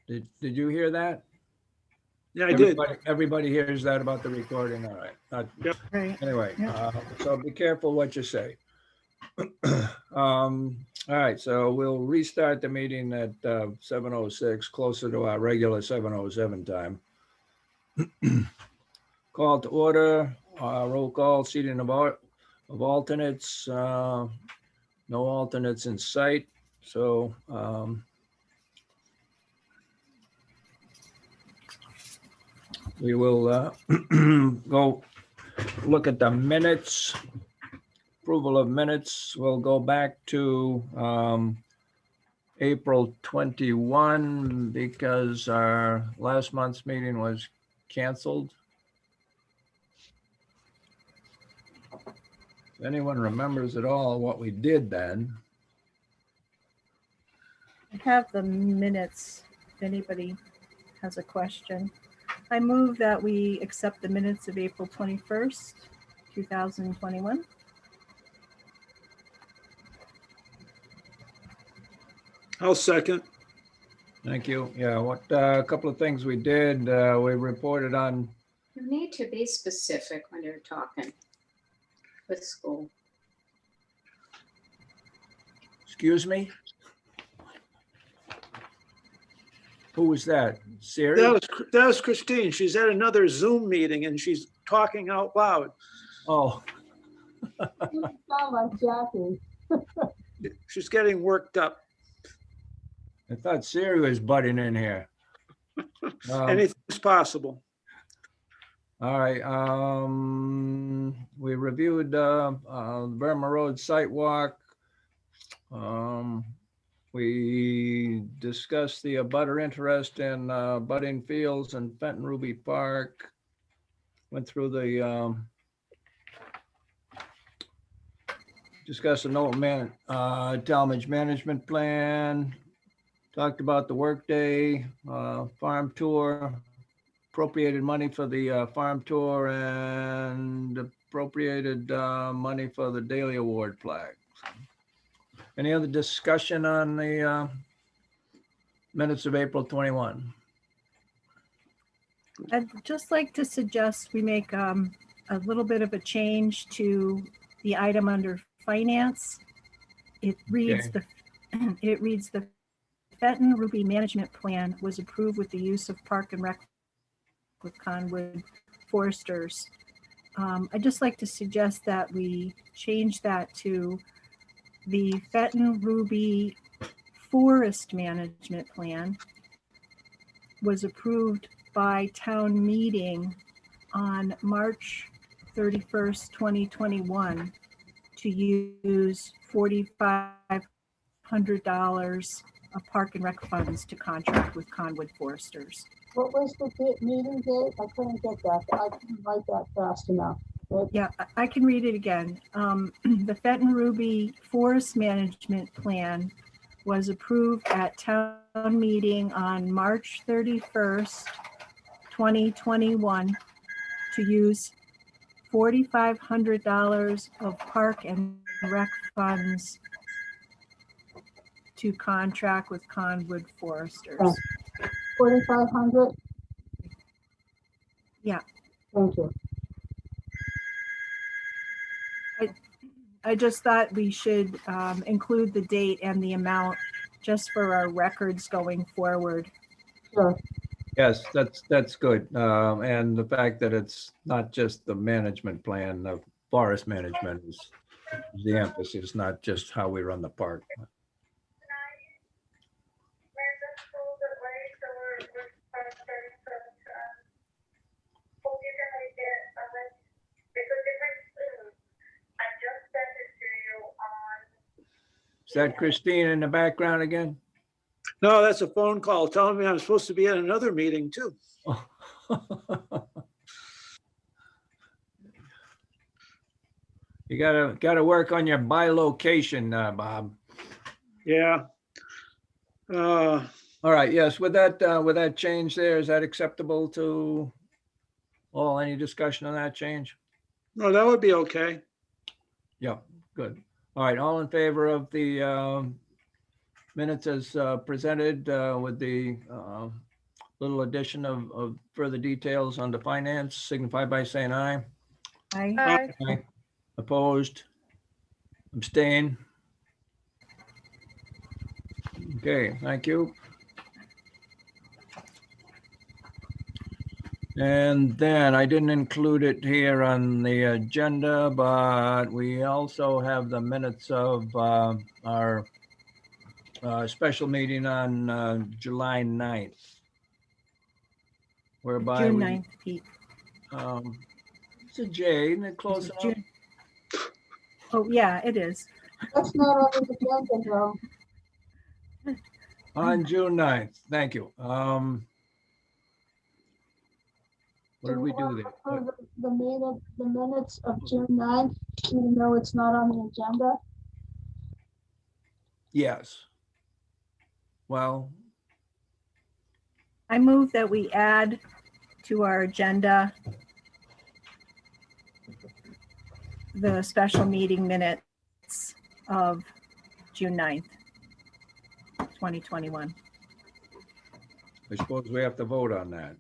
Did you hear that? Yeah, I did. Everybody hears that about the recording, all right. Yep. Right. Anyway, Yep. so be careful what you say. All right, so we'll restart the meeting at 7:06, closer to our regular 7:07 time. Call to order, roll call, seating of alternates, no alternates in sight, so we will go look at the minutes. Approval of minutes. We'll go back to April 21 because our last month's meeting was canceled. If anyone remembers at all what we did then? I have the minutes if anybody has a question. I move that we accept the minutes of April 21st, 2021. I'll second. Thank you. Yeah, what a couple of things we did. We reported on. You need to be specific when you're talking with school. Excuse me? Who was that? Siri? That was Christine. She's at another Zoom meeting and she's talking out loud. Oh, You sound like Jackie. She's getting worked up. I thought Siri was butting in here. Anything's possible. All right, we reviewed Burma Road site walk. We discussed the abutter interest in budding fields and Fenton Ruby Park. Went through the discussed the Tallmadge management plan. Talked about the workday farm tour. Appropriated money for the farm tour and appropriated money for the daily award plaque. Any other discussion on the minutes of April 21? I'd just like to suggest we make a little bit of a change to the item under finance. It reads the Fenton Ruby Management Plan was approved with the use of Park and Rec with Conwood Foresters. I'd just like to suggest that we change that to the Fenton Ruby Forest Management Plan was approved by town meeting on March 31st, 2021 to use $4,500 of Park and Rec funds to contract with Conwood Foresters. What was the meeting date? I couldn't get that. I couldn't write that fast enough. Yeah, I can read it again. The Fenton Ruby Forest Management Plan was approved at town meeting on March 31st, 2021 to use $4,500 of Park and Rec funds to contract with Conwood Foresters. 4,500? Yeah. Thank you. I just thought we should include the date and the amount just for our records going forward. Sure. Yes, that's good. And the fact that it's not just the management plan, the forest management is the emphasis, not just how we run the park. Is that Christine in the background again? No, that's a phone call telling me I'm supposed to be at another meeting too. You gotta work on your bilocation, Bob. Yeah. All right, yes, with that change there, is that acceptable to all? Any discussion on that change? No, that would be okay. Yeah, good. All right, all in favor of the minutes as presented with the little addition of further details on the finance, signify by saying aye. Aye. Aye. Aye. Opposed? Abstain? Okay, thank you. And then I didn't include it here on the agenda, but we also have the minutes of our special meeting on July 9th. Whereby June we, 9th, Pete. it's a J, isn't it Is close it enough? June? Oh, yeah, it is. That's not on the agenda, though. On June 9th, thank you. What did we do there? Approve the minutes of June 9th, even though it's not on the agenda. Yes. Well, I move that we add to our agenda the special meeting minutes of June 9th, 2021. I suppose we have to vote on that.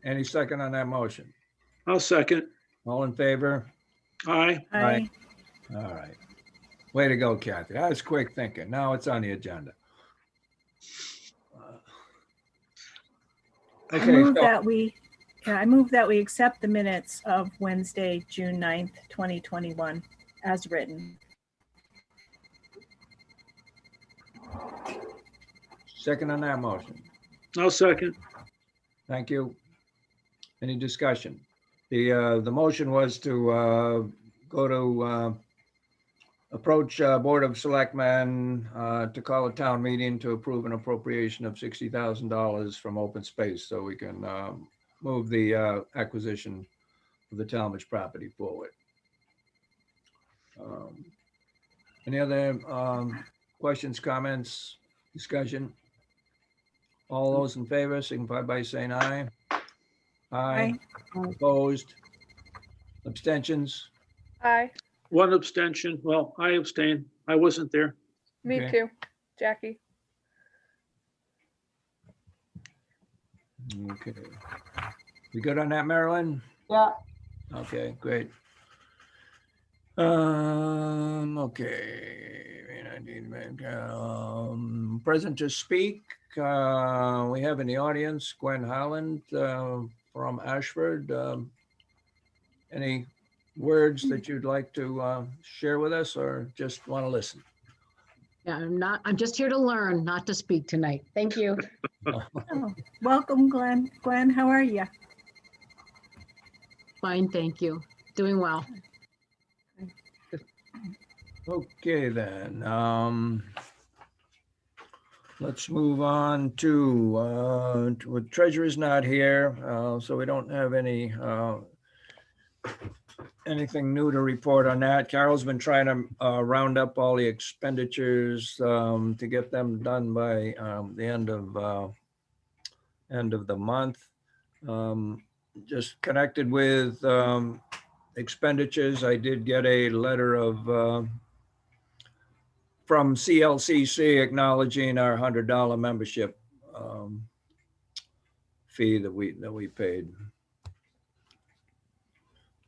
Any second on that motion? I'll second. All in favor? Aye. Aye. All right. Way to go, Kathy. That was quick thinking. Now it's on the agenda. I Okay, move so that we, I move that we accept the minutes of Wednesday, June 9th, 2021, as written. second on that motion. I'll second. Thank you. Any discussion? The motion was to go to approach Board of Selectmen to call a town meeting to approve an appropriation of $60,000 from open space so we can move the acquisition of the Tallmadge property forward. Any other questions, comments, discussion? All those in favor signify by saying aye. Aye. Opposed? Abstentions? Aye. One abstention. Well, I abstain. I wasn't there. Me Okay. too. Jackie. Okay. You good on that, Marilyn? Yeah, Okay, great. Okay. Present to speak, we have in the audience Gwen Holland from Ashford. Any words that you'd like to share with us or just want to listen? Yeah, I'm just here to learn, not to speak tonight. Thank you. Oh, welcome, Glenn. Gwen, how are you? Fine, thank you. Doing well. Okay, then. Let's move on to treasurer's not here, so we don't have any anything new to report on that. Carol's been trying to round up all the expenditures to get them done by the end of the month. Just connected with expenditures, I did get a letter of from CLCC acknowledging our $100 membership fee that we paid.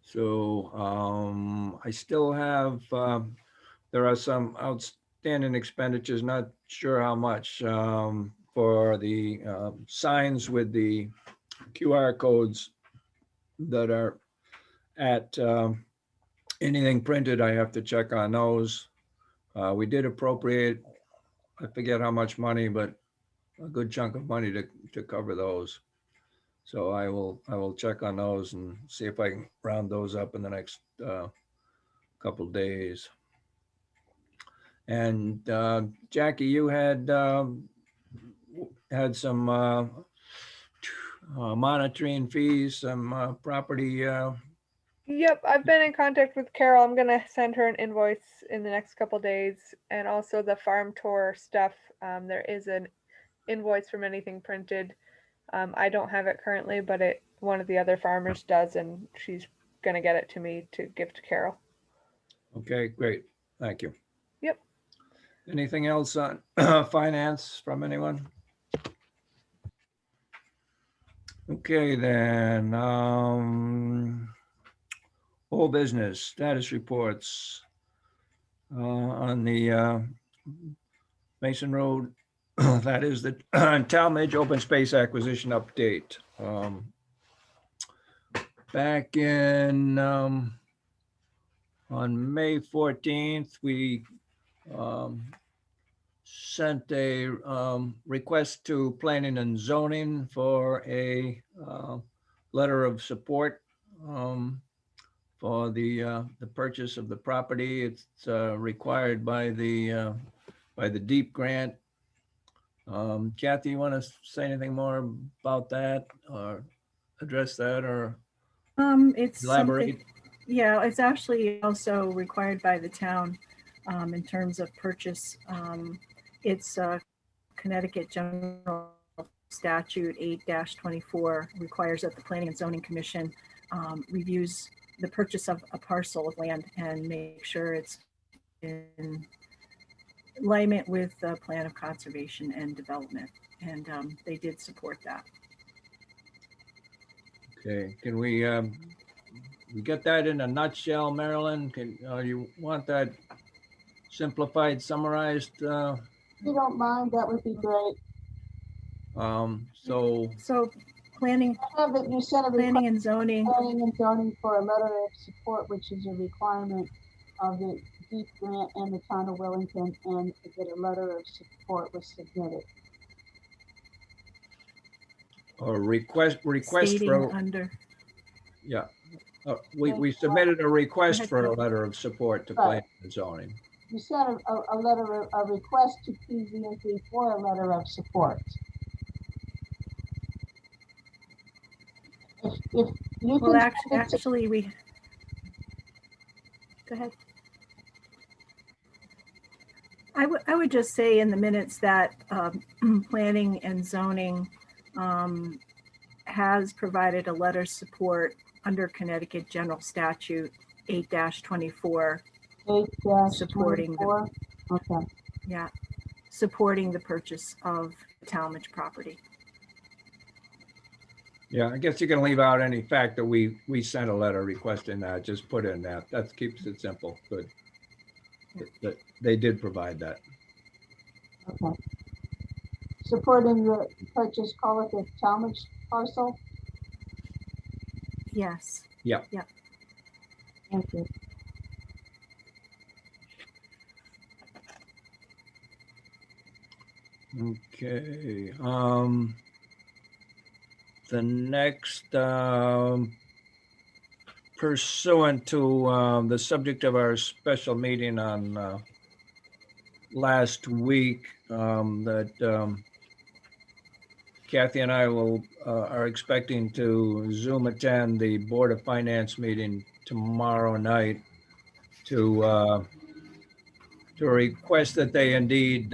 So I still have, there are some outstanding expenditures, not sure how much, for the signs with the QR codes that are at anything printed. I have to check on those. We did appropriate, I forget how much money, but a good chunk of money to cover those. So I will check on those and see if I can round those up in the next couple days. And Jackie, you had some monitoring fees, some property. Yep, I've been in contact with Carol. I'm gonna send her an invoice in the next couple days, and also the farm tour stuff. There is an invoice from anything printed. I don't have it currently, but one of the other farmers does, and she's gonna get it to me to give to Carol. Okay, great. Thank you. Yep. Anything else on finance from anyone? Okay, then, whole business status reports on the Mason Road. That is the Tallmadge open space acquisition update. Back in, on May 14th, we sent a request to planning and zoning for a letter of support for the purchase of the property. It's required by the DEEP grant. Kathy, you want to say anything more about that or address that or It's elaborate? something, yeah, it's actually also required by the town in terms of purchase. It's Connecticut General Statute 8-24 requires that the Planning and Zoning Commission reviews the purchase of a parcel of land and make sure it's in alignment with the plan of conservation and development. And they did support that. Okay, can we get that in a nutshell, Marilyn? You want that simplified, summarized? If you don't mind, that would be great. So, So planning, I have it, you sent a request planning and zoning, planning and zoning for a letter of support, which is a requirement of the DEEP grant and the town of Wellington, and that a letter of support was submitted. or request stating for, under, yeah. We submitted a request ahead, for a Bill. letter of support to Right. planning and zoning. You sent a letter, a request to PZNP for a letter of support. If you well, can. actually, we, go ahead. I would just say in the minutes that planning and zoning has provided a letter of support under Connecticut General Statute 8-24, 8-24. supporting the- Okay, yeah, supporting the purchase of the Tallmadge property. Yeah, I guess you can leave out any fact that we sent a letter requesting that, just put in that. That keeps it simple. Good. That they did provide that. okay. Supporting the purchase, call it the Tallmadge parcel. Yes. Thank you. Okay, the next, pursuant to, the subject of our special meeting on, last week, that, Kathy and I are expecting to Zoom attend the Board of Finance meeting tomorrow night to request that they indeed,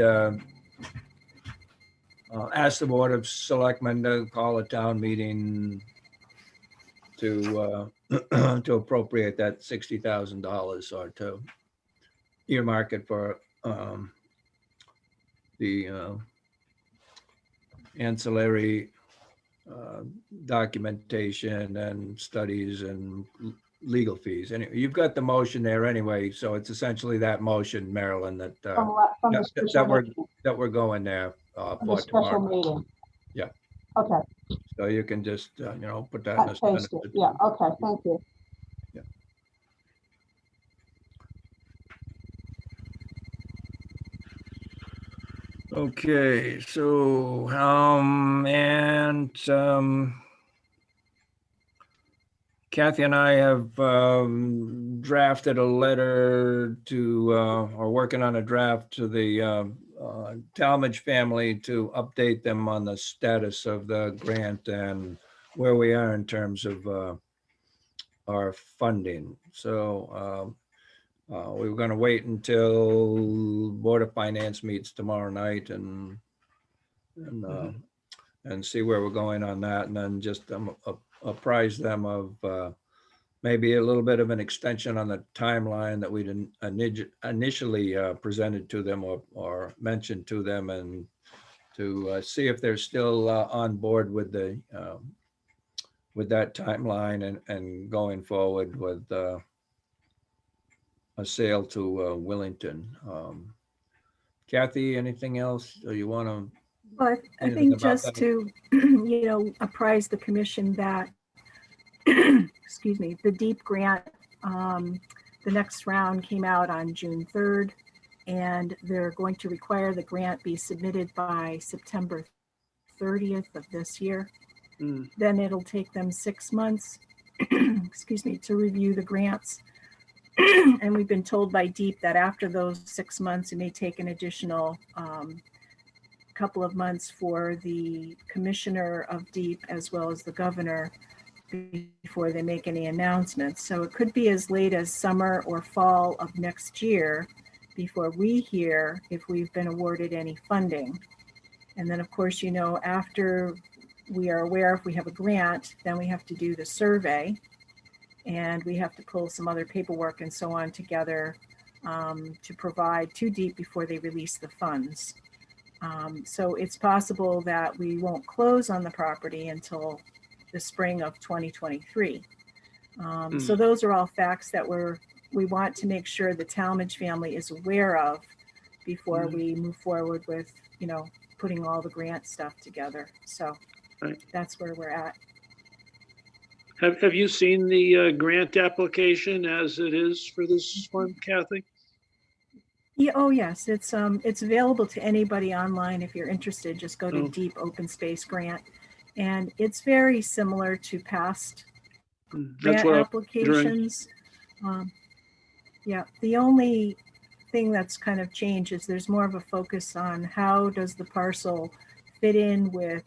ask the Board of Selectmen to call a town meeting to to appropriate that $60,000 or to earmark it for the ancillary documentation and studies and legal fees. Anyway, you've got the motion there anyway, so it's essentially that motion, Marilyn, that From the special meeting. that we're going there From the for special tomorrow. meeting. Yeah. Okay, So you can just, put that in a paste it. Yeah, okay, thank you. Okay, so, Kathy and I have drafted a letter to, or working on a draft to the Tallmadge family to update them on the status of the grant and where we are in terms of our funding. So we were going to wait until Board of Finance meets tomorrow night and see where we're going on that, and then just apprise them of maybe a little bit of an extension on the timeline that we didn't initially presented to them or mentioned to them, and to see if they're still on board with that timeline and going forward with a sale to Willington. Kathy, anything else you want to? But I Anything think about just that? to, apprise the commission that, excuse me, the DEEP grant, the next round came out on June 3rd, and they're going to require the grant be submitted by September 30th of this year. Mm. Then it'll take them 6 months, excuse me, to review the grants. And we've been told by DEEP that after those 6 months, it may take an additional couple of months for the commissioner of DEEP as well as the governor before they make any announcements. So it could be as late as summer or fall of next year before we hear if we've been awarded any funding. And then, of course, after we are aware if we have a grant, then we have to do the survey, and we have to pull some other paperwork and so on together to provide to DEEP before they release the funds. So it's possible that we won't close on the property until the spring of 2023. So those are all facts that we want to make sure the Tallmadge family is aware of before we move forward with, putting all the grant stuff together. So Right. that's where we're at. Have you seen the grant application as it is for this one, Kathy? Yeah, oh yes, it's available to anybody online if you're interested. Just go to Oh. DEEP Open Space Grant, and it's very similar to past That's grant what I'm wondering. applications. Yeah, the only thing that's kind of changed is there's more of a focus on how does the parcel fit in with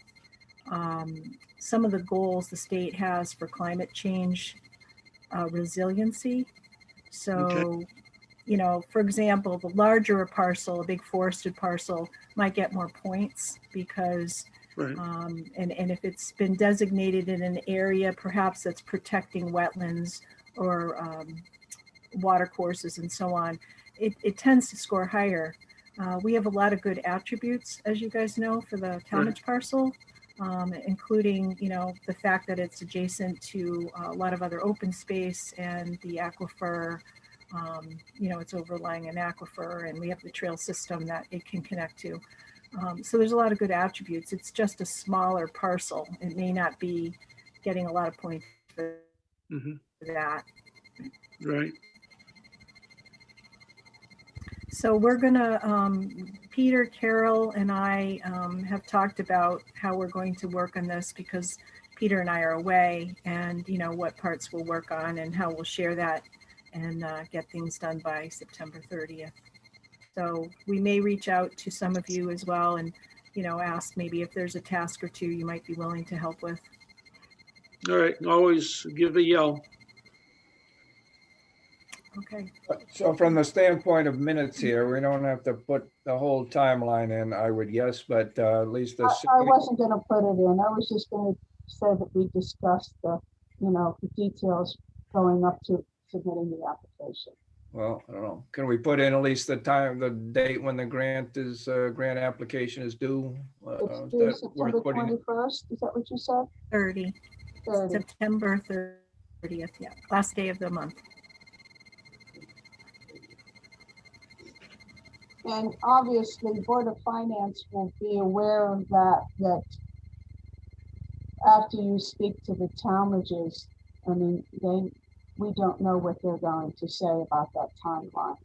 some of the goals the state has for climate change resiliency. So, for example, the larger a parcel, a big forested parcel, might get more points because, Right. and if it's been designated in an area, perhaps that's protecting wetlands or water courses and so on, it tends to score higher. We have a lot of good attributes, as you guys know, for the Tallmadge parcel, including, the fact that it's adjacent to a lot of other open space and the aquifer. It's overlying an aquifer, and we have the trail system that it can connect to. So there's a lot of good attributes. It's just a smaller parcel. It may not be getting a lot of points for that. Right. So we're gonna, Peter, Carol, and I have talked about how we're going to work on this because Peter and I are away, and what parts we'll work on and how we'll share that and get things done by September 30th. So we may reach out to some of you as well and, ask maybe if there's a task or two you might be willing to help with. All right. Always give a yell. Okay. So from the standpoint of minutes here, we don't have to put the whole timeline in, I would guess, but at least the. I wasn't gonna put it in. I was just gonna say that we discussed the details going up to submitting the application. Well, I don't know. Can we put in at least the date when the grant application is due? It's Is due that September worth putting in? 21st. Is that what you said? 30, 30. September 30th, yeah, last day of the month. And obviously, Board of Finance will be aware of that after you speak to the Tallmadges, we don't know what they're going to say about that timeline.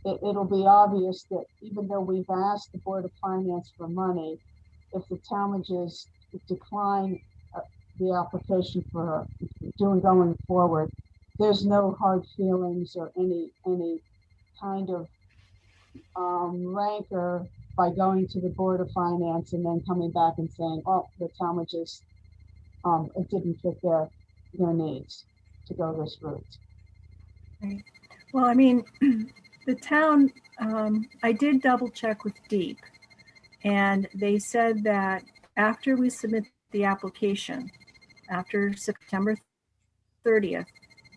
It'll be obvious that even though we've asked the Board of Finance for money, if the Tallmadges decline the application for going forward, there's no hard feelings or any kind of rancor by going to the Board of Finance and then coming back and saying, oh, the Tallmadges, it didn't fit their needs to go this route. Right. Well, the town, I did double check with DEEP, and they said that after we submit the application, after September 30th,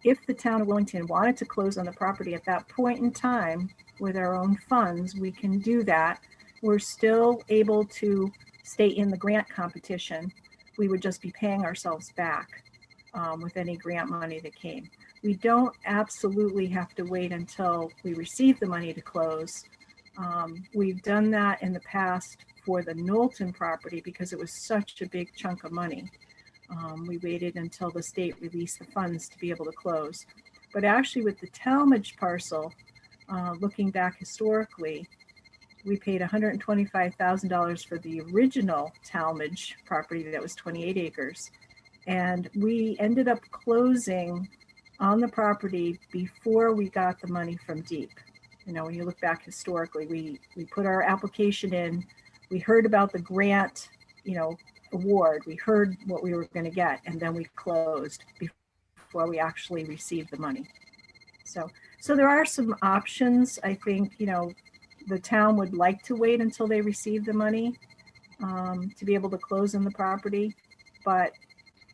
if the town of Willington wanted to close on the property at that point in time with our own funds, we can do that. We're still able to stay in the grant competition. We would just be paying ourselves back with any grant money that came. We don't absolutely have to wait until we receive the money to close. We've done that in the past for the Knowlton property because it was such a big chunk of money. We waited until the state released the funds to be able to close. But actually with the Tallmadge parcel, looking back historically, we paid $125,000 for the original Tallmadge property that was 28 acres. And we ended up closing on the property before we got the money from DEEP. You know, when you look back historically, we put our application in, we heard about the grant, you know, award, we heard what we were going to get, and then we closed before we actually received the money. So there are some options. I think, you know, the town would like to wait until they receive the money to be able to close on the property. But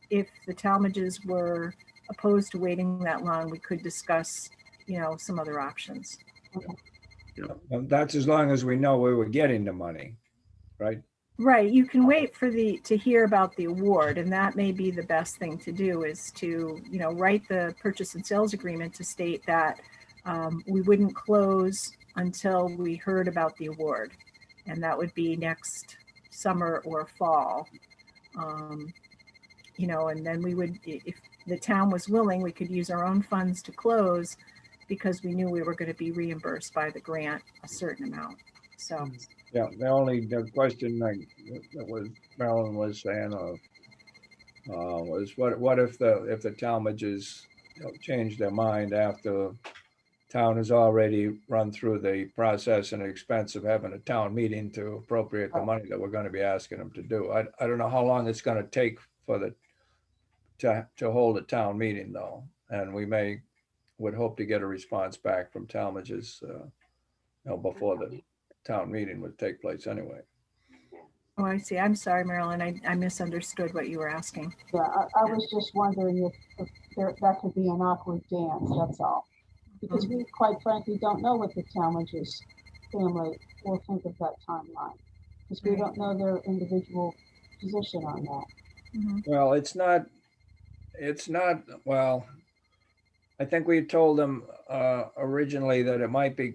if the Tallmadges were opposed to waiting that long, we could discuss, you know, some other options. That's as long as we know we were getting the money, right? Right, you can wait for to hear about the award, and that may be the best thing to do is to, you know, write the purchase and sales agreement to state that we wouldn't close until we heard about the award. And that would be next summer or fall. You know, and then we would, if the town was willing, we could use our own funds to close because we knew we were going to be reimbursed by the grant a certain amount. So. Yeah, the question like that was Marilyn was saying was what if the Tallmadges, you know, change their mind after town has already run through the process and expense of having a town meeting to appropriate the money that we're going to be asking them to do. I don't know how long it's going to take for to hold a town meeting though, and we would hope to get a response back from Tallmadges, you know, before the town meeting would take place anyway. Oh, I see. I'm sorry, Marilyn. I misunderstood what you were asking. Yeah, I was just wondering if that could be an awkward dance, that's all. Because we quite frankly don't know what the Tallmadge's family will think of that timeline. Because we don't know their individual position on that. Mm-hmm. Well, it's not, well, I think we told them originally that it might be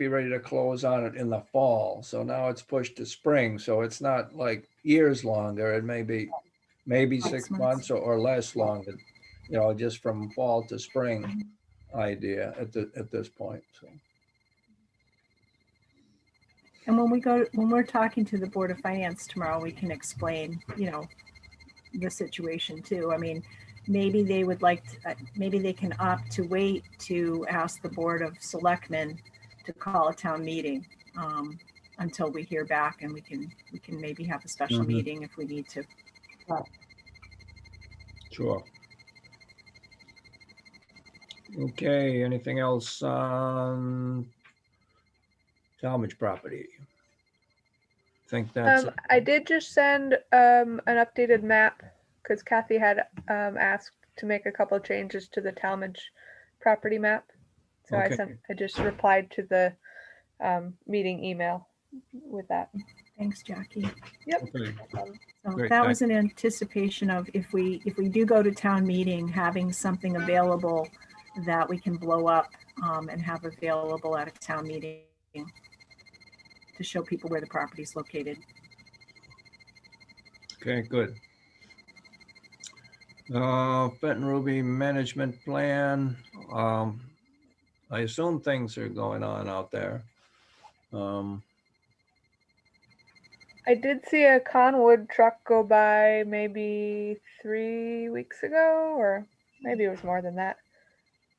ready to close on it in the fall. So now it's pushed to spring. So it's not like years longer. It may be maybe 6 months or less longer, you know, just from fall to spring idea at this point. So. And when we're talking to the Board of Finance tomorrow, we can explain, you know, the situation too. I mean, maybe they would like to, maybe they can opt to wait to ask the Board of Selectmen to call a town meeting until we hear back, and we can maybe have a special meeting if we need to. Sure. Okay, anything else on Tallmadge property? I think that's it. I did just send an updated map because Kathy had asked to make a couple of changes to the Tallmadge property map. So Okay. I just replied to the meeting email with that. Thanks, Jackie. Yep. Okay. So Great, that was in anticipation of if we do go to town meeting, having something available that we can blow up and have available at a town meeting to show people where the property is located. Okay, good. Benton Ruby management plan. I assume things are going on out there. I did see a Conwood truck go by maybe 3 weeks ago, or maybe it was more than that.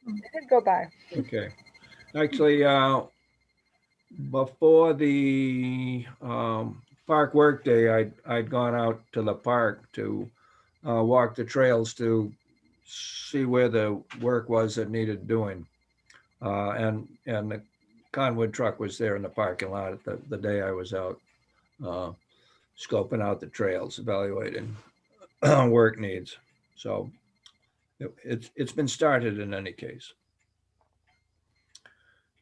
It did go by. Okay. Actually, before the park work day, I'd gone out to the park to walk the trails to see where the work was that needed doing. And the Conwood truck was there in the parking lot the day I was out scoping out the trails, evaluating work needs. So It's been started in any case.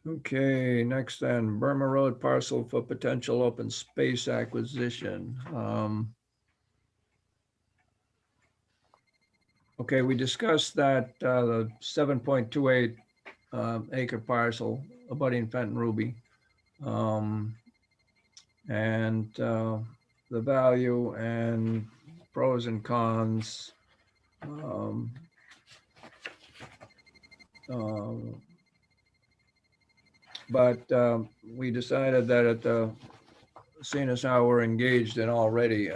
Okay, next then, Burma Road parcel for potential open space acquisition. Okay, we discussed that the 7.28 acre parcel abutting Fenton Ruby. And the value and pros and cons. But we decided that at the, seeing as how we're engaged in already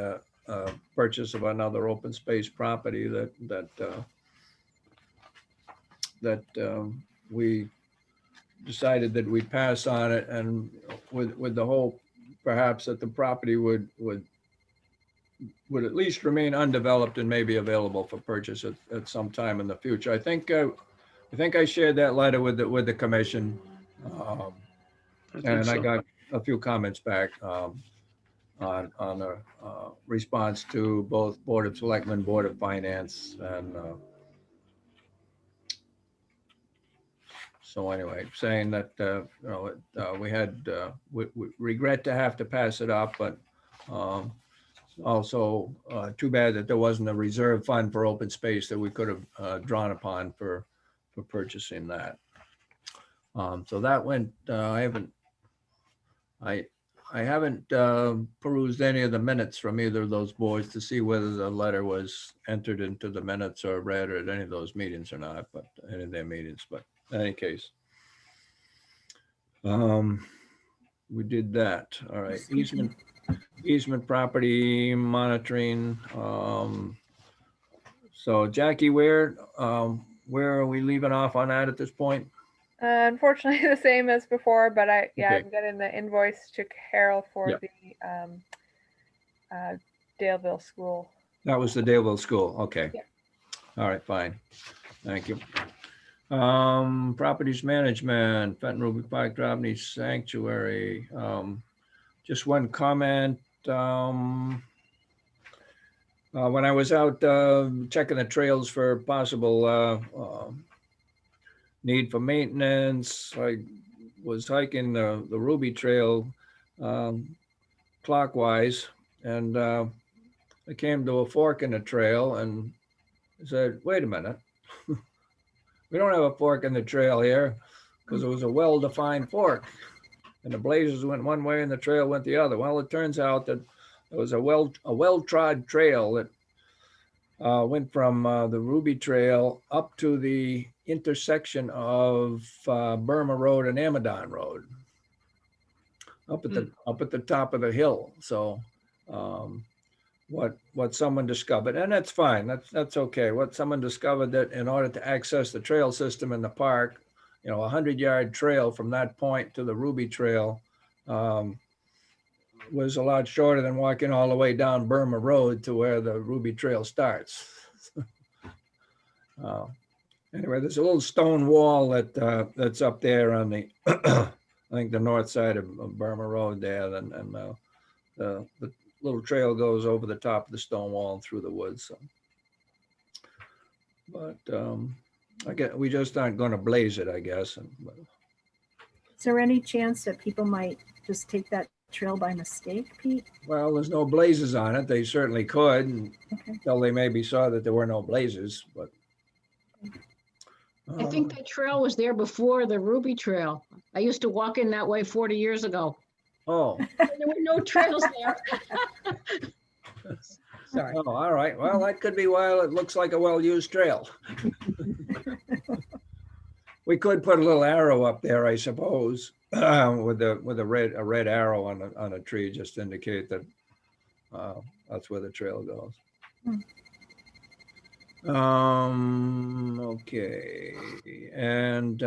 purchase of another open space property, that we decided that we'd pass on it, and with the hope perhaps that the property would at least remain undeveloped and maybe available for purchase at some time in the future. I think I shared that letter with the commission. And I got a few comments back on a response to both Board of Selectmen, Board of Finance, and so anyway, saying that we regret to have to pass it up, but also too bad that there wasn't a reserve fund for open space that we could have drawn upon for purchasing that. So that went. I haven't perused any of the minutes from either of those boards to see whether the letter was entered into the minutes or read at any of those meetings or not, but any of their meetings. But in any case, we did that. All right, easement property monitoring. So Jackie, where are we leaving off on that at this point? Unfortunately, the same as before, but I'm Okay. getting the invoice to Carol for Yep. the Daleville School. That was the Daleville School. Okay. Yeah. All right, fine. Thank you. Properties management, Fenton Ruby Park, Drobny Sanctuary. Just one comment. When I was out checking the trails for possible need for maintenance, I was hiking the Ruby Trail clockwise, and I came to a fork in the trail and I said, wait a minute. We don't have a fork in the trail here, because it was a well-defined fork, and the blazes went one way and the trail went the other. Well, it turns out that it was a well-trod trail that went from the Ruby Trail up to the intersection of Burma Road and Amadon Road, up at the top of the hill. So what someone discovered, and that's fine, that's okay. What someone discovered, that in order to access the trail system in the park, a 100-yard trail from that point to the Ruby Trail was a lot shorter than walking all the way down Burma Road to where the Ruby Trail starts. Anyway, there's a little stone wall that's up there on the, I think the north side of Burma Road there, and the little trail goes over the top of the stone wall and through the woods. So. But we just aren't going to blaze it, I guess. Is there any chance that people might just take that trail by mistake, Pete? Well, there's no blazes on it. They certainly could, Okay. until they maybe saw that there were no blazes, but. I think the trail was there before the Ruby Trail. I used to walk in that way 40 years ago. Oh. There were no trails there. Sorry. Oh, all right. Well, that could be why it looks like a well-used trail. We could put a little arrow up there, I suppose, with a red arrow on a tree, just to indicate that that's where the trail goes. Okay, and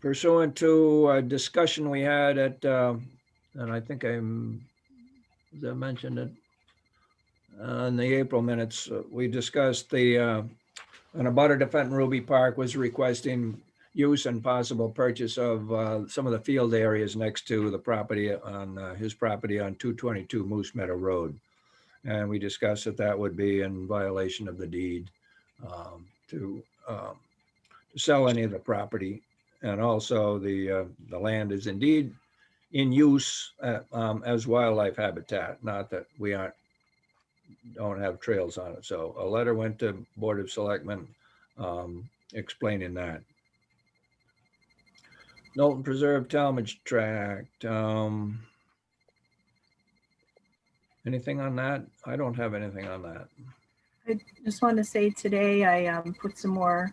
pursuant to a discussion we had at, and I think I mentioned it in the April minutes, we discussed an abutter to Fenton Ruby Park was requesting use and possible purchase of some of the field areas next to the property on his property on 222 Moose Meadow Road. And we discussed that that would be in violation of the deed to sell any of the property. And also the land is indeed in use as wildlife habitat, not that we don't have trails on it. So a letter went to Board of Selectmen explaining that. Knowlton Preserve Tallmadge Tract. Anything on that? I don't have anything on that. I just want to say today I put some more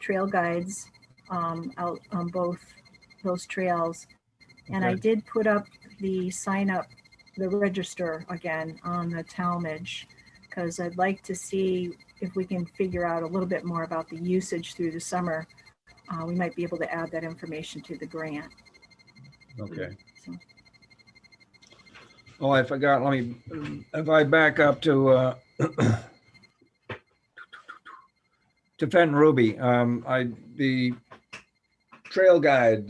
trail guides out on both those trails. And I Okay. did put up the sign up, the register again on the Tallmadge, because I'd like to see if we can figure out a little bit more about the usage through the summer. We might be able to add that information to the grant. Okay. So, Oh, I forgot. Let me, if I back up to Fenton Ruby, the trail guide,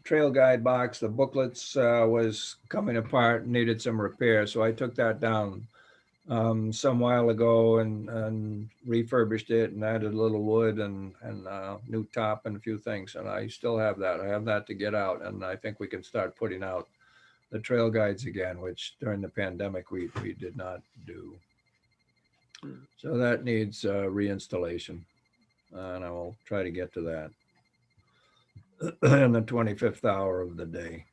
trail guide box, the booklets was coming apart, needed some repair. So I took that down some while ago and refurbished it and added a little wood and new top and a few things. And I still have that. I have that to get out. And I think we can start putting out the trail guides again, which during the pandemic we did not do. So that needs reinstallation. And I will try to get to that in the 25th hour of the day.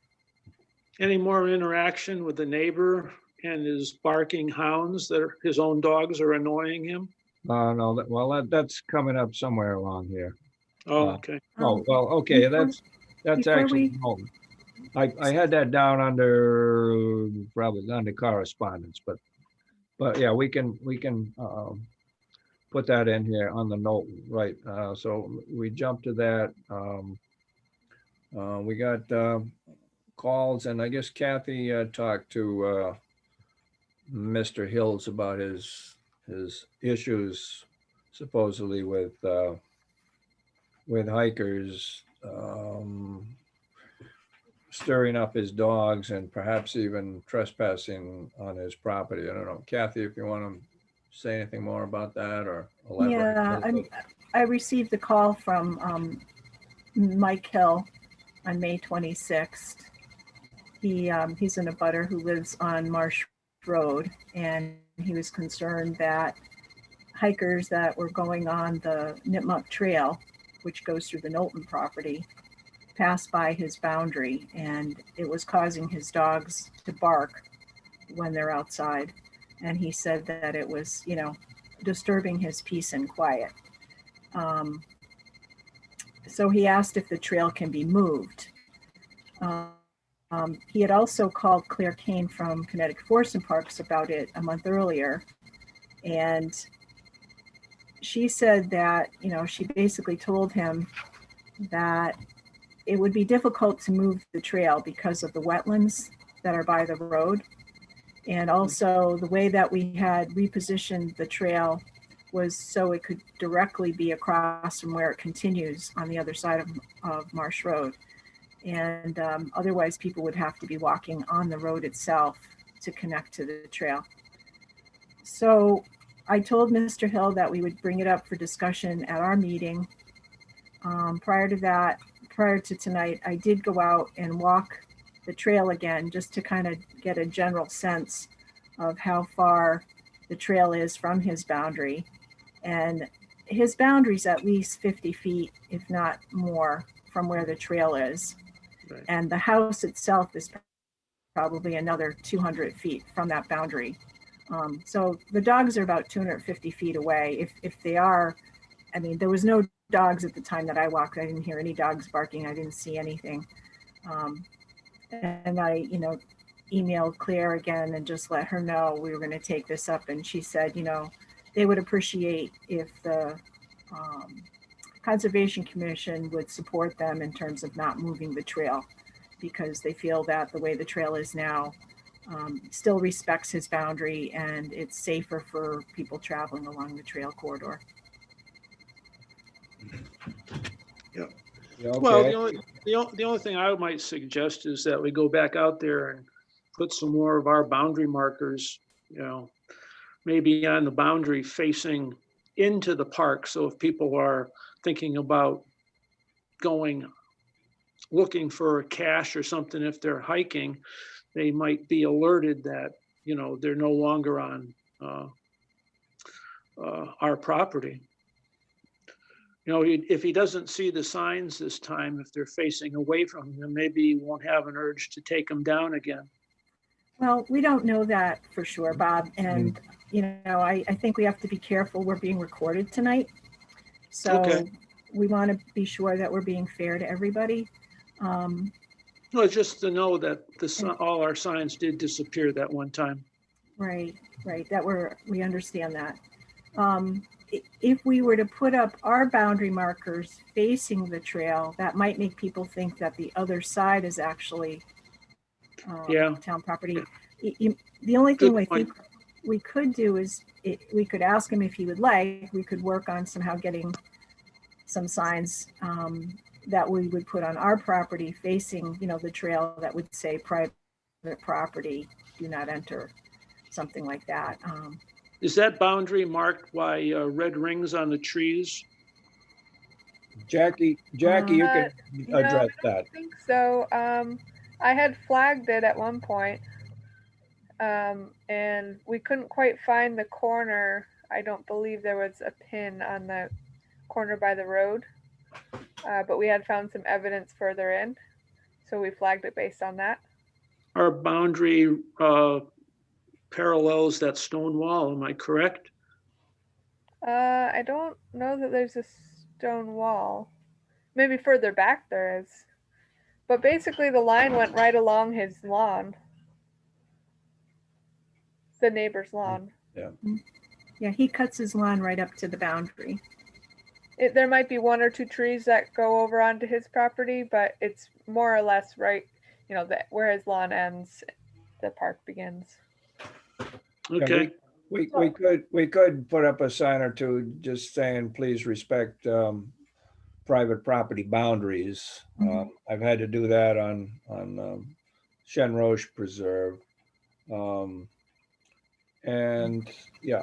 Any more interaction with the neighbor and his barking hounds that are, his own dogs are annoying him? No, that's coming up somewhere along here. Oh, okay. Oh, well, okay, before- that's before actually, we- no. I had that down under, probably under correspondence, but yeah, we can put that in here on the note, right? So we jump to that. We got calls, and I guess Kathy talked to Mr. Hills about his issues supposedly with hikers stirring up his dogs and perhaps even trespassing on his property. I don't know, Kathy, if you want to say anything more about that or elaborate. Yeah, I received a call from Mike Hill on May 26th. He's in a butter who lives on Marsh Road, and he was concerned that hikers that were going on the Nipmuc Trail, which goes through the Knowlton property, passed by his boundary, and it was causing his dogs to bark when they're outside. And he said that it was, disturbing his peace and quiet. So he asked if the trail can be moved. He had also called Claire Kane from Kinetic Forest and Parks about it a month earlier. And she said that, she basically told him that it would be difficult to move the trail because of the wetlands that are by the road. And also the way that we had repositioned the trail was so it could directly be across from where it continues on the other side of Marsh Road. And otherwise people would have to be walking on the road itself to connect to the trail. So I told Mr. Hill that we would bring it up for discussion at our meeting. Prior to tonight, I did go out and walk the trail again, just to kind of get a general sense of how far the trail is from his boundary. And his boundary's at least 50 feet, if not more, from where the trail is. Right. And the house itself is probably another 200 feet from that boundary. So the dogs are about 250 feet away. If they are, there was no dogs at the time that I walked. I didn't hear any dogs barking. I didn't see anything. And I, emailed Claire again and just let her know we were going to take this up. And she said, they would appreciate if the Conservation Commission would support them in terms of not moving the trail, because they feel that the way the trail is now still respects his boundary and it's safer for people traveling along the trail corridor. Yeah. Okay. Well, the only thing I might suggest is that we go back out there and put some more of our boundary markers, maybe on the boundary facing into the park. So if people are thinking about going, looking for a cache or something, if they're hiking, they might be alerted that, you know, they're no longer on our property. You know, if he doesn't see the signs this time, if they're facing away from him, maybe he won't have an urge to take them down again. Well, we don't know that for sure, Bob. And, you know, I think we have to be careful. We're being recorded tonight. So Okay. we want to be sure that we're being fair to everybody. Well, just to know that all our signs did disappear that one time. Right, that we understand that. If we were to put up our boundary markers facing the trail, that might make people think that the other side is actually Yeah. town property. The only Good thing I point. think we could do is we could ask him if he would like, we could work on somehow getting some signs that we would put on our property facing, you know, the trail that would say private property, do not enter, something like that. Is that boundary marked by red rings on the trees? Jackie, you can No, address I that. think so. I had flagged it at one point, and we couldn't quite find the corner. I don't believe there was a pin on the corner by the road, but we had found some evidence further in, so we flagged it based on that. Our boundary parallels that stone wall, am I correct? I don't know that there's a stone wall. Maybe further back there is. But basically the line went right along his lawn. The neighbor's lawn. Yeah, he cuts his lawn right up to the boundary. There might be one or two trees that go over onto his property, but it's more or less right, you know, where his lawn ends, the park begins. Okay. We could put up a sign or two just saying, please respect private property boundaries. I've had to do that on Shen Roche Preserve. And yeah,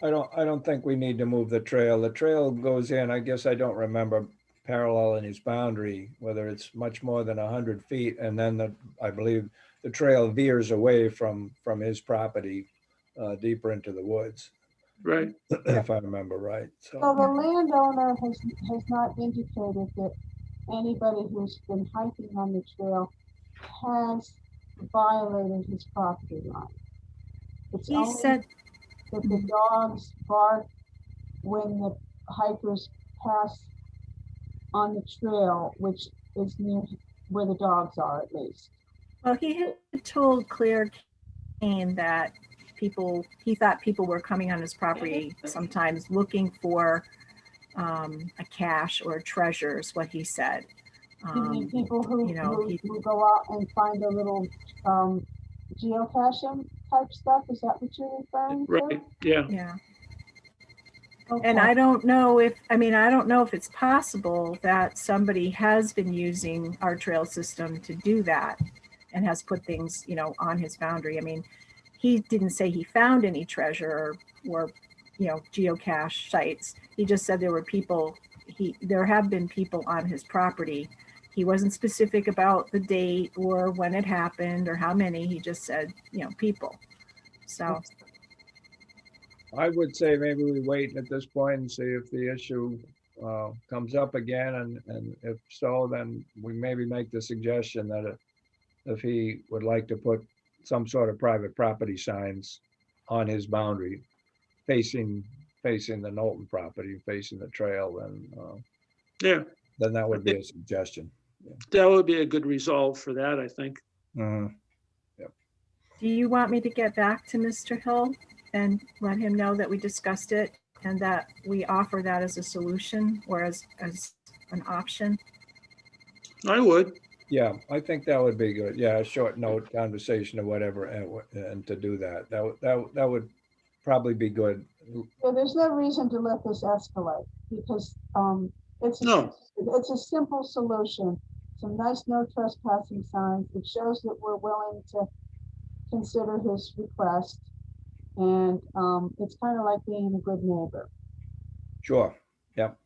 I don't think we need to move the trail. The trail goes in, I guess I don't remember paralleling his boundary, whether it's much more than 100 feet. And then I believe the trail veers away from his property deeper into the woods. Right. If I remember right. So the landowner has not indicated that anybody who's been hiking on the trail has violated his property line. It's He only said, that the dogs bark when the hikers pass on the trail, which is near where the dogs are at least. well, he had told Claire Kane that he thought people were coming on his property sometimes looking for a cache or a treasure is what he said. You mean people who, you know, who go out and find a little geocaching type stuff? Is that what you're referring to? Right. Yeah. Yeah. Okay. And I don't know if it's possible that somebody has been using our trail system to do that and has put things, you know, on his boundary. I mean, he didn't say he found any treasure or you know, geocache sites. He just said there were people, there have been people on his property. He wasn't specific about the date or when it happened or how many. He just said, you know, people. So I would say maybe we wait at this point and see if the issue comes up again. And if so, then we maybe make the suggestion that if he would like to put some sort of private property signs on his boundary facing the Knowlton property, facing the trail, then that would be a suggestion. That would be a good resolve for that, I think. do you want me to get back to Mr. Hill and let him know that we discussed it and that we offer that as a solution or as an option? I would. Yeah, I think that would be good. Yeah, a short note conversation or whatever, and to do that, that would probably be good. So there's no reason to let this escalate because it's a simple solution. Some nice no trespassing signs. It shows that we're willing to consider his request. And it's kind of like being a good neighbor. Sure, yep.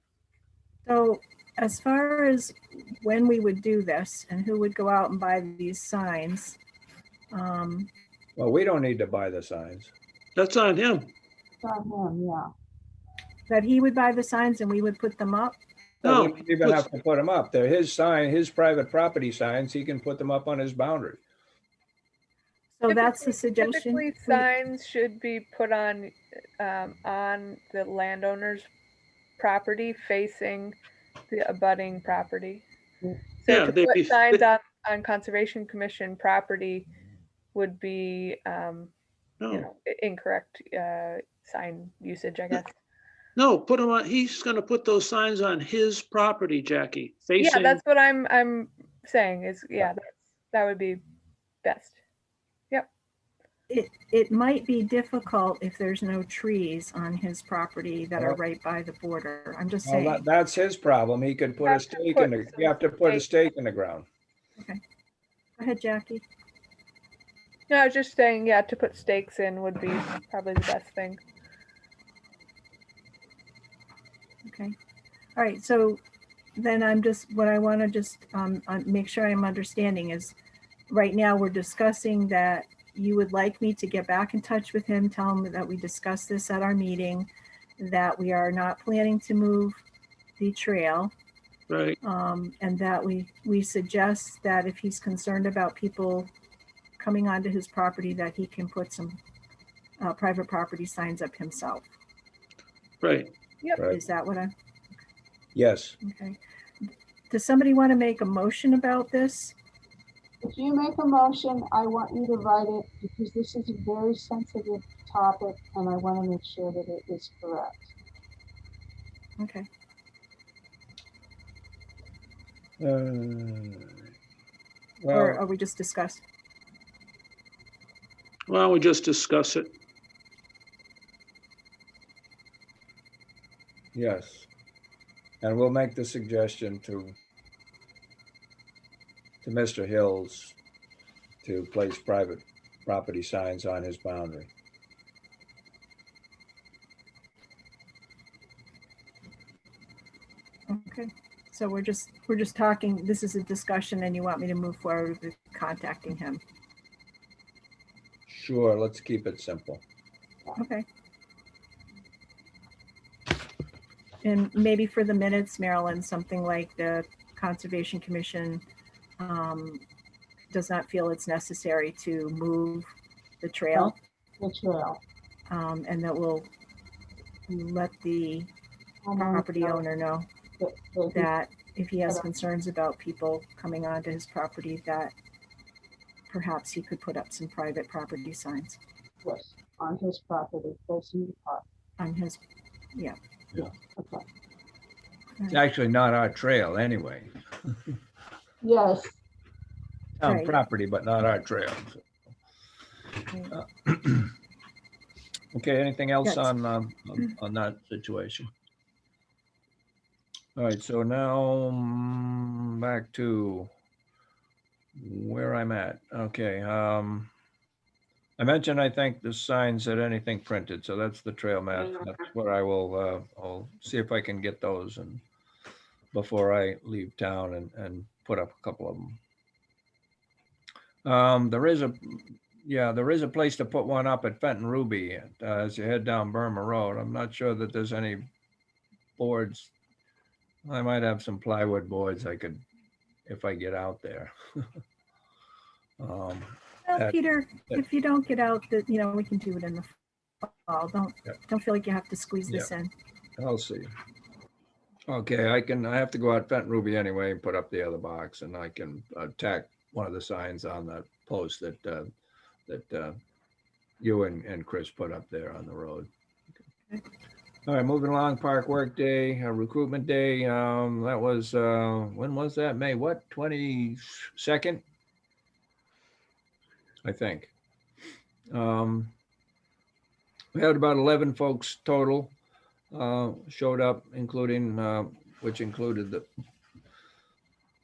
So as far as when we would do this and who would go out and buy these signs, Well, we don't need to buy the signs. That's on him. It's on him, yeah. that he would buy the signs and we would put them up? No, we No, don't even have to put them up. They're his sign, his private property signs. He can put them up on his boundary. So that's the Typically, suggestion. We- signs should be put on the landowner's property facing the abutting property. Yeah. So Yeah, to they'd put be- signs on Conservation Commission property would be, you no, know, incorrect sign usage, I guess. no, put him on, he's gonna put those signs on his property, Jackie, Yeah, facing, that's what I'm saying is, yeah, that would be best. It might be difficult if there's no trees on his property that are Well- right by the border. I'm just Well, saying. that's his problem. He could put a Have to stake put in the, some you have to put a stake. stake in the ground. Go ahead, Jackie. No, I was just saying, yeah, to put stakes in would be probably the best thing. Okay. All right. So then I'm just, what I want to just make sure I'm understanding is right now we're discussing that you would like me to get back in touch with him, tell him that we discussed this at our meeting, that we are not planning to move the trail. right, And that we suggest that if he's concerned about people coming onto his property, that he can put some private property signs up himself. right. Right. Is that what Yes. okay. Does somebody want to make a motion about this? If you make a motion, I want you to write it because this is a very sensitive topic and I want to make sure that it is correct. Okay. Or Well, are we just discussed? Why don't we just discuss it? yes. And we'll make the suggestion to Mr. Hills to place private property signs on his boundary. Okay. So we're just talking, this is a discussion and you want me to move forward with contacting him. Sure, let's keep it simple. Okay. And maybe for the minutes, Marilyn, something like the Conservation Commission does not feel it's necessary to move the trail. The trail. And that will let the Homeowner property know owner know that he- that if he has concerns about people coming onto his property, that perhaps he could put up some private property signs yes, on his property, facing the park. on his, yeah. Okay. It's actually not our trail anyway. Yes, Town Right. property, but not our trail. Okay, anything else Yes. on that situation? All right, so now back to where I'm at. Okay, I mentioned, I think, the signs that anything printed, so that's the trail map. That's where I will, I'll see if I can get those and before I leave town and put up a couple of them. There is a place to put one up at Fenton Ruby as you head down Burma Road. I'm not sure that there's any boards. I might have some plywood boards I could, if I get out there. Well, That- Peter, that- if you don't get out, that, you know, we can do it in the fall. Yeah. Don't feel like you have to squeeze this in. I'll see. Okay, I have to go out Fenton Ruby anyway and put up the other box and I can tack one of the signs on that post that you and Chris put up there on the road. Okay. All right, moving along, Park Work Day, Recruitment Day, that was, when was that? May what, 22nd? I think. We had about 11 folks total showed up, including, which included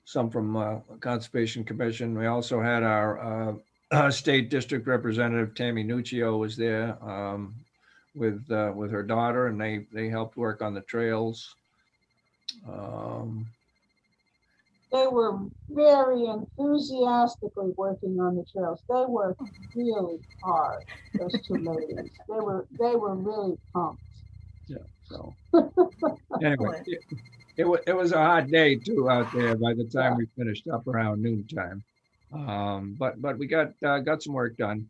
some from Conservation Commission. We also had our State District Representative Tammy Nuccio was there with her daughter, and they helped work on the trails. They were very enthusiastically working on the trails. They worked really hard, those two ladies. They were really pumped. So anyway, it was a hot day too out there by the time we finished up around noontime. But we got some work done.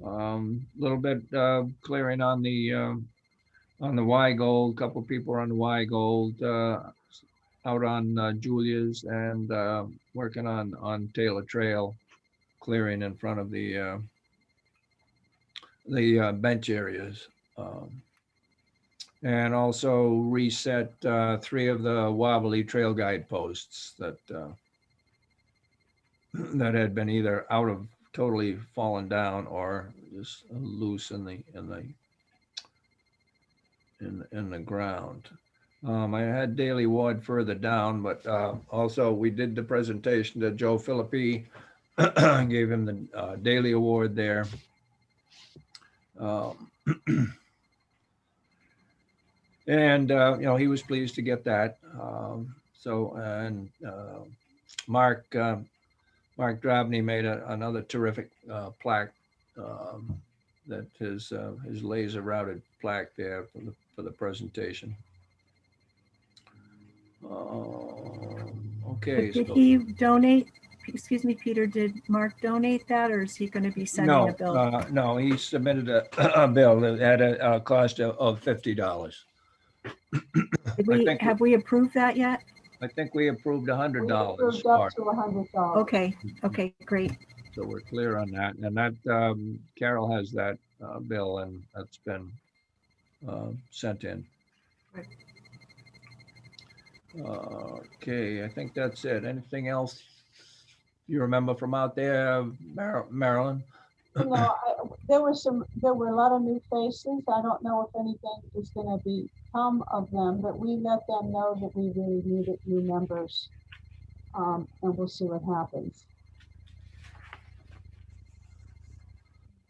Little bit clearing on the Y Gold. Couple people are on the Y Gold out on Julia's, and working on Taylor Trail, clearing in front of the bench areas. And also reset 3 of the wobbly trail guide posts that that had been either out of totally fallen down or just loose in the ground. I had Daley Ward further down, but also we did the presentation to Joe Philippi, gave him the Daley Award there. And he was pleased to get that. Mark Drobny made another terrific plaque, that his laser routed plaque there for the presentation. Okay. Did he donate? Excuse me, Peter, did Mark donate that, or is he going to be sending a bill? No, he submitted a bill that had a cost of $50. Have we approved that yet? I think we approved $100. We approved up to $100. Okay, great. So we're clear on that. And that Carol has that bill, and that's been sent in. Right. Okay, I think that's it. Anything else you remember from out there, Marilyn? There were a lot of new faces. I don't know if anything is going to become of them, but we let them know that we really needed new members, and we'll see what happens.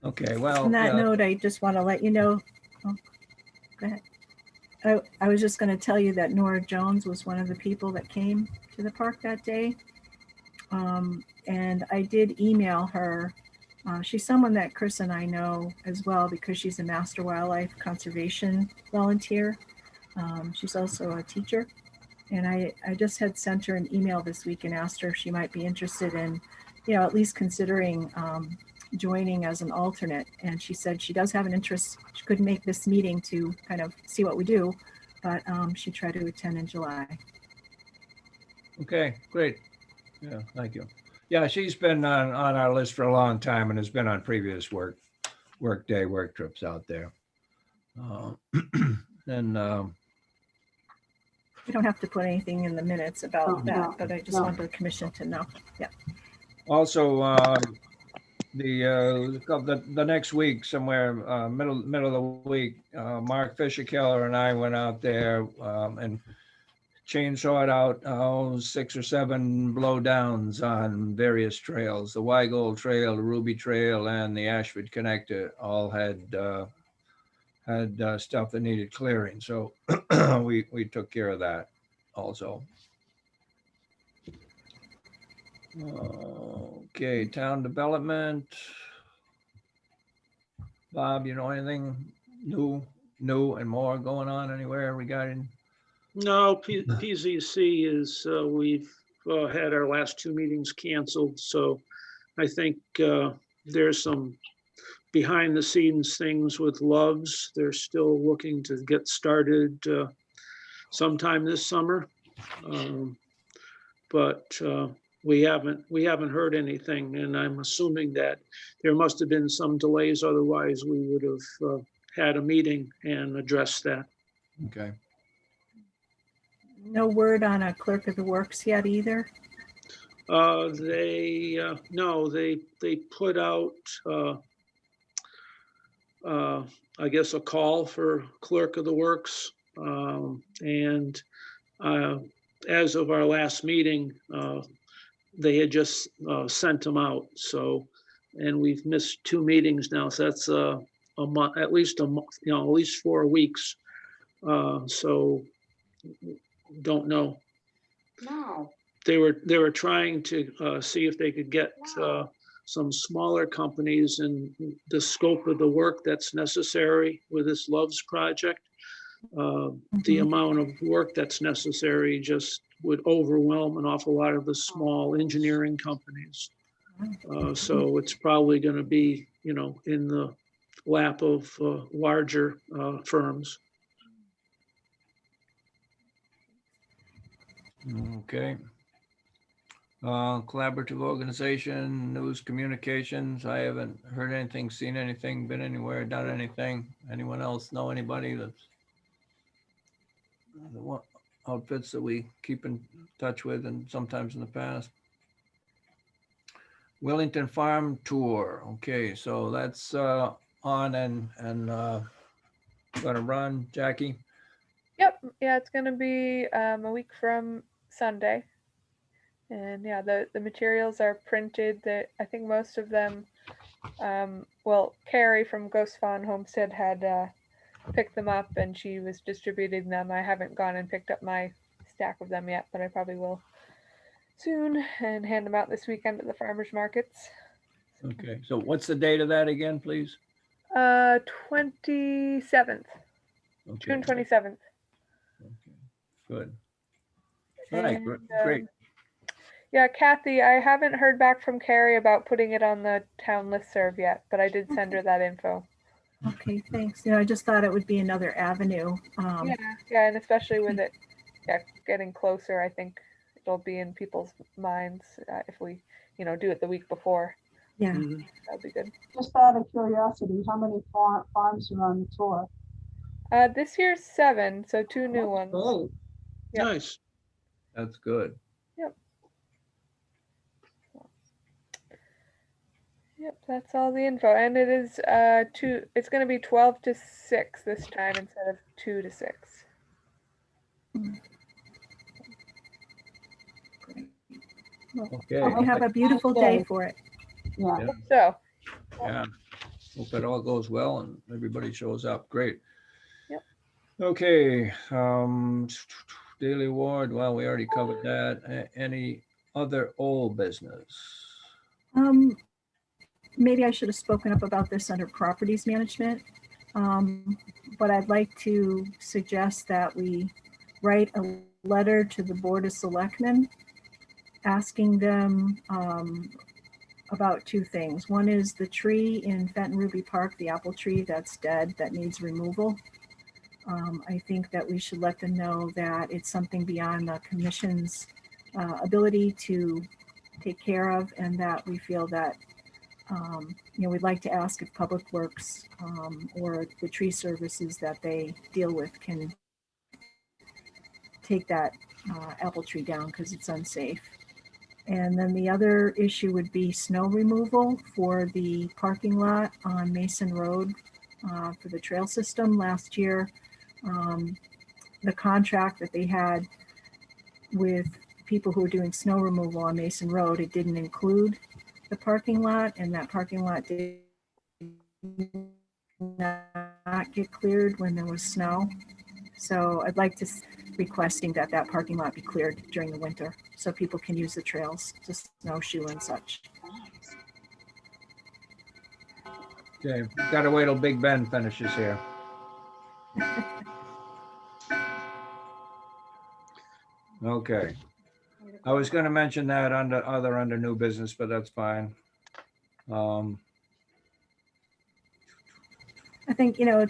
Okay, well. On that note, I just want to let you know. Oh, go ahead. I was just going to tell you that Nora Jones was one of the people that came to the park that day. And I did email her. She's someone that Chris and I know as well, because she's a master wildlife conservation volunteer. She's also a teacher. And I just had sent her an email this week and asked her if she might be interested in, at least considering joining as an alternate. And she said she does have an interest. She couldn't make this meeting to kind of see what we do, but she tried to attend in July. Okay, great. Yeah, thank you. Yeah, she's been on our list for a long time and has been on previous work trips out there. We don't have to put anything in the minutes about that, but I just want the commission to know. Yeah. Also, the next week, somewhere middle of the week, Mark Fisher-Keller and I went out there and chainsawed out 6 or 7 blowdowns on various trails. The Y Gold Trail, the Ruby Trail, and the Ashford Connector all had stuff that needed clearing. So we took care of that also. Okay, town development. Bob, you know anything new and more going on anywhere regarding? No, PZC is, we've had our last 2 meetings canceled. So I think there's some behind the scenes things with Loves. They're still looking to get started sometime this summer. But we haven't heard anything, and I'm assuming that there must have been some delays. Otherwise, we would have had a meeting and addressed that. Okay. No word on a clerk of the works yet either? No, they put out, I guess, a call for clerk of the works. And as of our last meeting, they had just sent them out. So and we've missed 2 meetings now, so that's a month, at least a month, you know, at least 4 weeks. So don't know. No, They were trying to see if they could get some smaller companies and the scope of the work that's necessary with this Loves project. The amount of work that's necessary just would overwhelm an awful lot of the small engineering companies. So it's probably going to be, you know, in the lap of larger firms. Okay. Collaborative organization, news communications. I haven't heard anything, seen anything, been anywhere, done anything. Anyone else know anybody that's the one outfits that we keep in touch with and sometimes in the past? Wellington Farm Tour. Okay, so that's on and gonna run, Jackie. Yep, yeah, it's gonna be a week from Sunday. And yeah, the materials are printed. That I think most of them, well, Carrie from Ghost Fawn Homestead had picked them up and she was distributing them. I haven't gone and picked up my stack of them yet, but I probably will soon and hand them out this weekend at the farmers markets. Okay, so what's the date of that again, please? 27th, Okay, June 27th. okay, good. All right, And, great. yeah, Kathy, I haven't heard back from Carrie about putting it on the town listserv yet, but I did send her that info. Okay, thanks. Yeah, I just thought it would be another avenue. Yeah, and especially with it getting closer, I think it'll be in people's minds if we, you know, do it the week before. Yeah. Mhm. That'll be good. Just out of curiosity, how many farms are on the tour? This year's 7, so 2 new ones. Great. Yep. Nice. That's good. Yep, that's all the info. And it is it's going to be 12 to 6 this time instead of 2 to 6. Okay, Hope you have a beautiful day for it. Yeah. yeah, So, yeah. Hope it all goes well and everybody shows up. Great. Yep. Okay, Daily Ward, well, we already covered that. Any other old business? Maybe I should have spoken up about this under properties management. But I'd like to suggest that we write a letter to the Board of Selectmen asking them about 2 things. One is the tree in Fenton Ruby Park, the apple tree that's dead, that needs removal. I think that we should let them know that it's something beyond the commission's ability to take care of, and that we feel that you know, we'd like to ask if Public Works or the tree services that they deal with can take that apple tree down because it's unsafe. And then the other issue would be snow removal for the parking lot on Mason Road for the trail system. Last year, the contract that they had with people who were doing snow removal on Mason Road, it didn't include the parking lot, and that parking lot did not get cleared when there was snow. So I'd like to requesting that that parking lot be cleared during the winter so people can use the trails to snowshoe and such. Okay, gotta wait till Big Ben finishes here. Okay, I was gonna mention that under new business, but that's fine. I think, you know,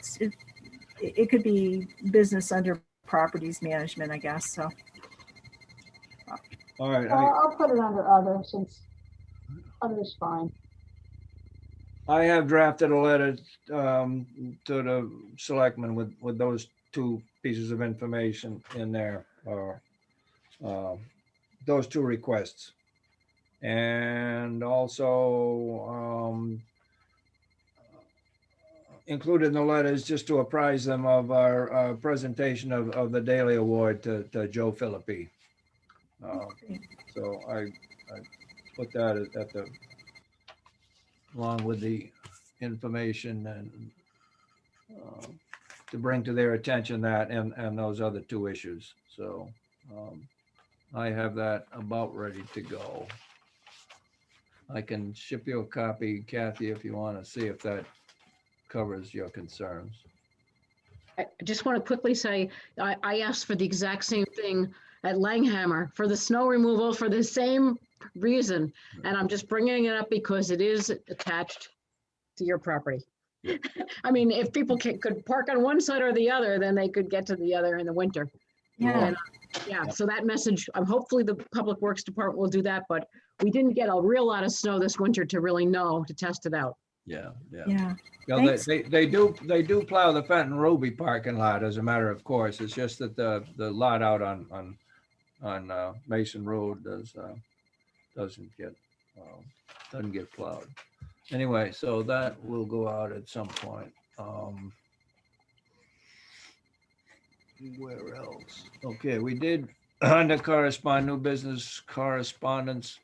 it could be business under properties management, I guess, so. All right, I'll put it under other since other's fine. I have drafted a letter to the selectmen with those 2 pieces of information in there, or those 2 requests. And also included in the letter is just to apprise them of our presentation of the Daily Award to Joe Philippi. So I put that at the along with the information and to bring to their attention that and those other two issues. So I have that about ready to go. I can ship you a copy, Kathy, if you want to see if that covers your concerns. I just want to quickly say, I asked for the exact same thing at Langhammer for the snow removal for the same reason. And I'm just bringing it up because it is attached to your property. I mean, if people could park on one side or the other, then they could get to the other in the winter. Yeah, And, yeah, so that message, hopefully the Public Works Department will do that, but we didn't get a real lot of snow this winter to really know, to test it out. Yeah, yeah. yeah. Well, Thanks. they do plow the Fenton Ruby parking lot as a matter of course. It's just that the lot out on Mason Road doesn't get plowed. Anyway, so that will go out at some point. Where else? Okay, we did under new business correspondence.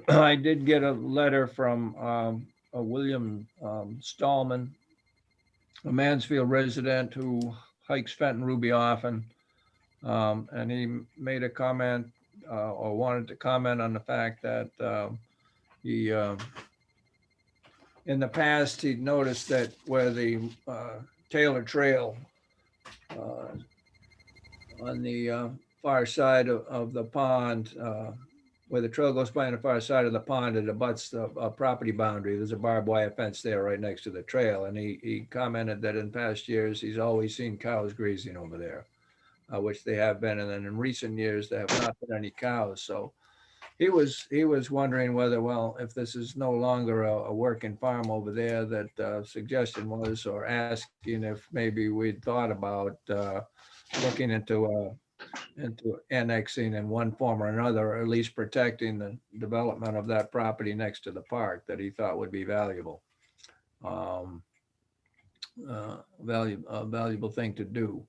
I did get a letter from a William Stallman, a Mansfield resident who hikes Fenton Ruby often. And he made a comment or wanted to comment on the fact that he, in the past, he'd noticed that where the Taylor Trail on the far side of the pond, where the trail goes by on the far side of the pond, it abuts the property boundary. There's a barbed wire fence there right next to the trail. And he commented that in past years, he's always seen cows grazing over there, which they have been. And then in recent years, there have not been any cows. So he was wondering whether, well, if this is no longer a working farm over there, that suggestion was, or asking if maybe we'd thought about looking into annexing in one form or another, or at least protecting the development of that property next to the park that he thought would be valuable. Valuable thing to do.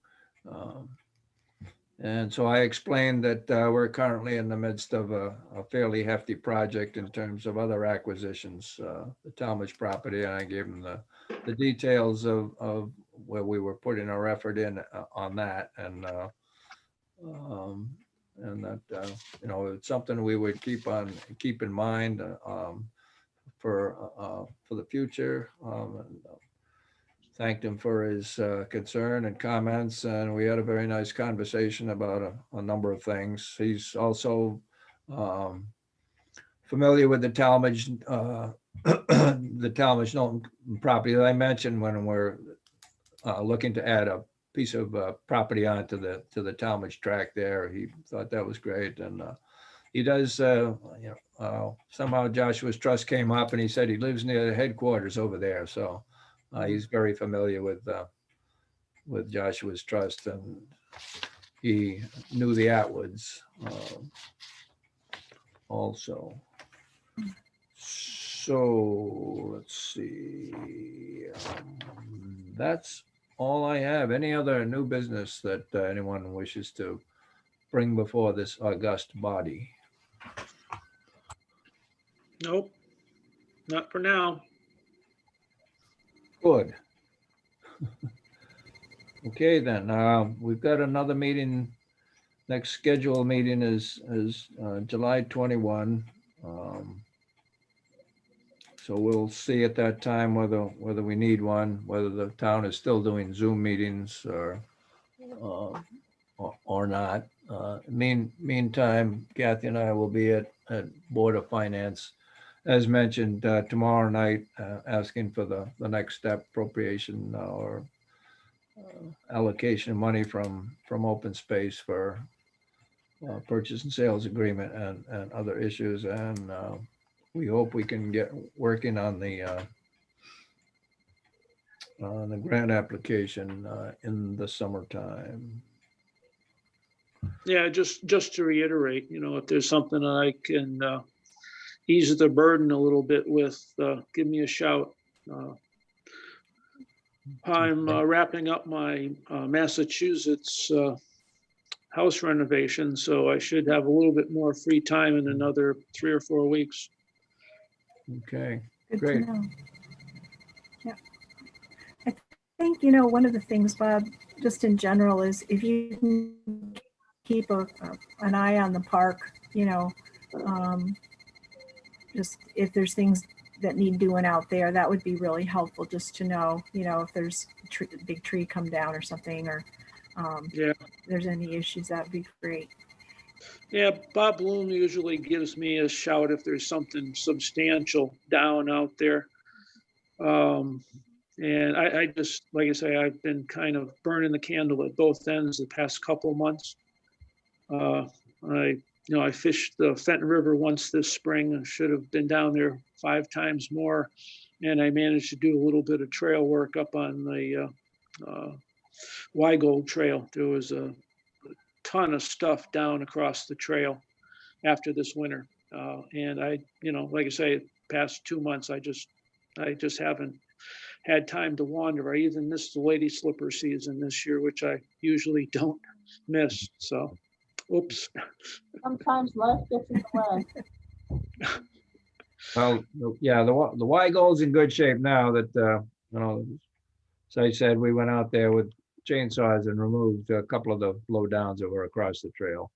And so I explained that we're currently in the midst of a fairly hefty project in terms of other acquisitions, the Tallmadge property, and I gave him the details of where we were putting our effort in on that, and that it's something we would keep in mind for the future. And thanked him for his concern and comments, and we had a very nice conversation about a number of things. He's also familiar with the Tallmadge Knowlton property that I mentioned when we're looking to add a piece of property onto the Tallmadge tract there. He thought that was great, and he does. Somehow Joshua's Trust came up, and he said he lives near the headquarters over there, so he's very familiar with Joshua's Trust, and he knew the Atwoods also. So let's see. That's all I have. Any other new business that anyone wishes to bring before this august body? Nope, not for now. Good. Okay, then, we've got another meeting. Next scheduled meeting is July 21. So we'll see at that time whether we need one, whether the town is still doing Zoom meetings or not. Meantime, Kathy and I will be at Board of Finance, as mentioned, tomorrow night, asking for the next step appropriation or allocation of money from open space for purchase and sales agreement and other issues. And we hope we can get working on the grant application in the summertime. Yeah, just to reiterate, if there's something I can ease the burden a little bit with, give me a shout. I'm wrapping up my Massachusetts house renovation, so I should have a little bit more free time in another 3 or 4 weeks. Okay. Good Great. to know. Yeah. I think, one of the things, Bob, just in general, is if you can keep an eye on the park, just if there's things that need doing out there, that would be really helpful just to know, if there's a big tree come down or something, or Yeah. if there's any issues, that'd be great. Yeah, Bob Bloom usually gives me a shout if there's something substantial down out there. And I just, like I say, I've been kind of burning the candle at both ends the past couple months. I fished the Fenton River once this spring. I should have been down there 5 times more. And I managed to do a little bit of trail work up on the Weigold Trail. There was a ton of stuff down across the trail after this winter. And like I say, past 2 months, I just haven't had time to wander. I even missed the lady slipper season this year, which I usually don't miss. So, oops. Sometimes life gets in the way. Well, yeah, the Weigold's in good shape now that, as I said, we went out there with chainsaws and removed a couple of the low downs that were across the trail.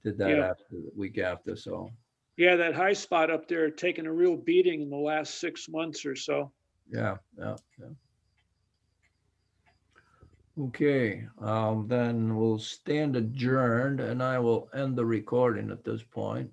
Did that Yeah. after the week after, so, Yeah, that high spot up there taken a real beating in the last 6 months or so. yeah. Okay, then we'll stand adjourned and I will end the recording at this point.